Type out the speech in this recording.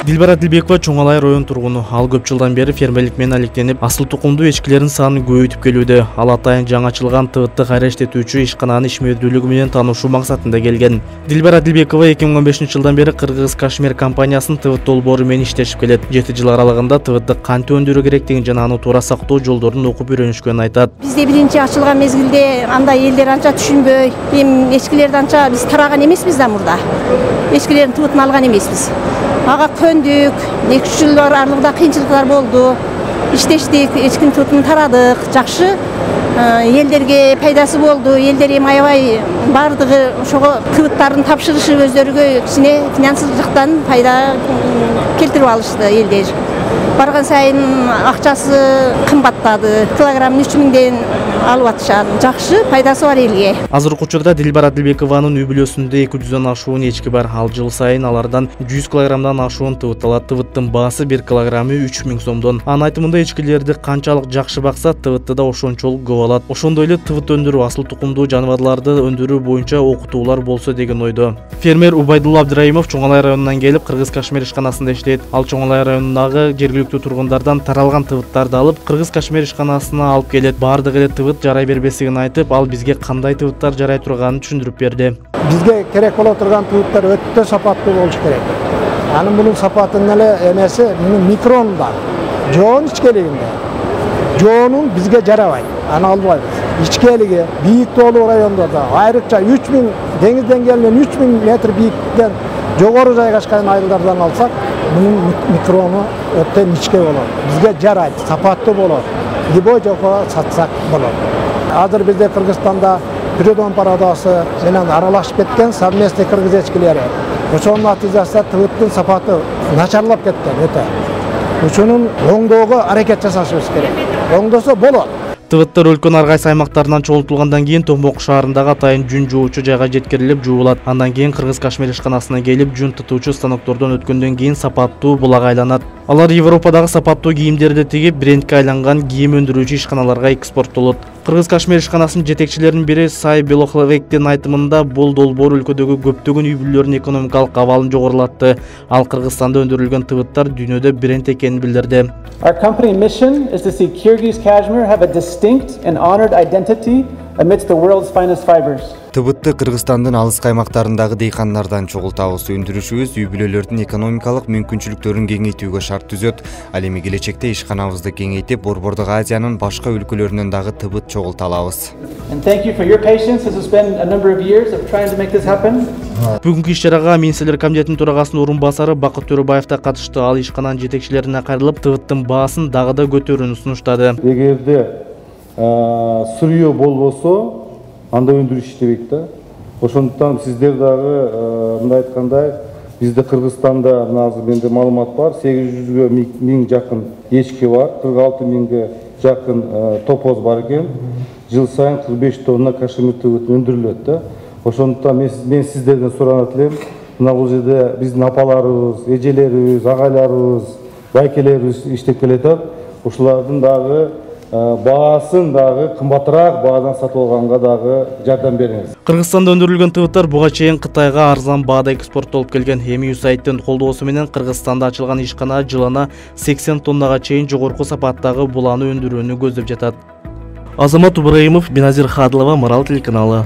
Дилбара Дилбекова Чоңалай район тургуну. Ал көп жылдан бери фермерлик менен алектенип, асыл тукумдуу эчкилердин санын көбөйтүп келүүдө. Ал атайын жаңачылган ТВТ кайра иштетүүчү ишкананын ишмердүүлүгү менен таанышуу максатында келген. Дилбара Дилбекова 2015-жылдан бери Кыргыз Кашмир компаниясынын ТВТ долбоору менен иштешип келет. 7 жыл аралыгында ТВТ кантип өндүрүү керектигин жана аны туура сактоо жолдорун окуп үйрөнүшкөнүн айтат. Бизде биринчи ачылган мезгилде андай элдер анча түшүнбөй, эми эчкилерди анча биз тараган эмеспиз да мурда. Эчкилердин ТВТын алган эмеспиз. Ага көндүк, 2 жыл аралыгында кыйынчылыктар болду. Иштештик, эчкинин ТВТын тарадык, жакшы элдерге пайдасы болду. Элдер эми аябай бардыгы ошого ТВТтарын тапшырышы өздөрүгө кичине финансылык жактан пайда келтирип алышты элдер. Барган сайын акчасы кымбаттады. Килограммын 3000ден алып атышат. Жакшы пайдасы бар элге. Азыркы учурда Дилбара Дилбекованын үй бүлөсүндө 200дөн ашуун эчки бар. Ал жыл сайын алардан 100 килограммдан ашуун ТВТ алат. ТВТтын баасы 1 килограммы 3000 сомдон. Анын айтымында эчкилерди канчалык жакшы бакса, ТВТ да ошончолук көп алат. Ошондой эле ТВТ өндүрүү, асыл тукумдуу жаныбарларды өндүрүү боюнча окутуулар болсо деген ойдо. Фермер Убайдулла Абдыраимов Чоңалай районунан келип, Кыргыз Кашмир ишканасында иштейт. Ал Чоңалай районундагы жергиликтүү тургундардан таралган ТВТтарды алып, Кыргыз Кашмир ишканасына алып келет. Бардыгы эле ТВТ жарай бербесигин айтып, ал бизге кандай ТВТтар жарай турганын түшүндүрүп берди. Бизге керек боло турган ТВТтар өтө сапаттуу болуш керек. Анын бунун сапатынын эле эмеси микронда, жоон ичкелигинде. Жоонун бизге жарабайт. Аны албайбыз. Ичкелиги бийик тоолуу райондордо айрыкча 3000 деңиз деңгээлинен 3000 метр бийиктиктен жогору жайгашкан айылдардан алсак, бунун микрону өтө ичке болот. Бизге жарайт, сапаттуу болот. Любой жокко сатсак болот. Азыр бизде Кыргызстанда Придон парадасы менен аралашып кеткен совместный кыргыз эчкилери. Ошонун натыйжасында ТВТтын сапаты начарлап кеткен өтө. Ошонун оңдоого аракет жасашыбыз керек. Оңдосо болот. ТВТтар өлкөнүн ар кайсы аймактарынан чогултулгандан кийин Томбок шаарындагы атайын жүн жуучу жайга жеткирилип жуулат. Андан кийин Кыргыз Кашмир ишканасына келип, жүн тытуучу станоктордон өткөндөн кийин сапаттуу булага айланат. Алар Европадагы сапаттуу кийимдерди тигип, брендке айланган кийим өндүрүүчү ишканаларга экспорттолот. Кыргыз Кашмир ишканасынын жетекчилеринин бири Сай Белохловектин айтымында, бул долбоор өлкөдөгү көптөгөн үй бүлөлөрдүн экономикалык абалын жогорулатты. Ал Кыргызстанда өндүрүлгөн ТВТтар дүйнөдө бренд экенин билдирди. Our company mission is to see Kyrgyz Kashmir have a distinct and honored identity amidst the world's finest fibers. ТВТ Кыргызстандын алыс каймактарындагы дейкандардан чогултабыз. Өндүрүшүбүз үй бүлөлөрдүн экономикалык мүмкүнчүлүктөрүн кеңейтүүгө шарт түзөт. Ал эми келечекте ишканабызды кеңейтип, Борбордук Азиянын башка өлкөлөрүнөн дагы ТВТ чогулта алабыз. And thank you for your patience as it's been a number of years of trying to make this happen. Бүгүнкү иш-чарага Министрлер комитетинин төрагасынын орун басары Бакыт Төрөбаев да катышты. Ал ишкананын жетекчилерине кайрылып, ТВТтын баасын дагы да көтөрүүнү сунуштады. Эгерде сурүйө болбосо, анда өндүрүш иштебейт да. Ошондуктан сиздер дагы мындай айткандай, бизде Кыргызстанда азыр менде маалымат бар, 800 миң жакын эчки бар, 46 миңге жакын топоз бар экен. Жыл сайын 45 тонна кашемир ТВТ өндүрүлөт да. Ошондуктан мен сиздерден суранат элем, мына бул жерде биздин апаларыбыз, эжелерибиз, агайларыбыз, байкелерибиз иштеп келатат. Ошолордун дагы баасын дагы кымбатыраак баадан сатып алганга дагы жардам бериңиз. Кыргызстанда өндүрүлгөн ТВТтар буга чейин Кытайга арзан баада экспорттолуп келген. Эми USAID-тин колдоосу менен Кыргызстанда ачылган ишкана жылына 80 тоннага чейин жогорку сапаттагы буланы өндүрүүнү көздөп жатат. Азамат Ибраимов, Беназир Хадлова, Марал телеканалы.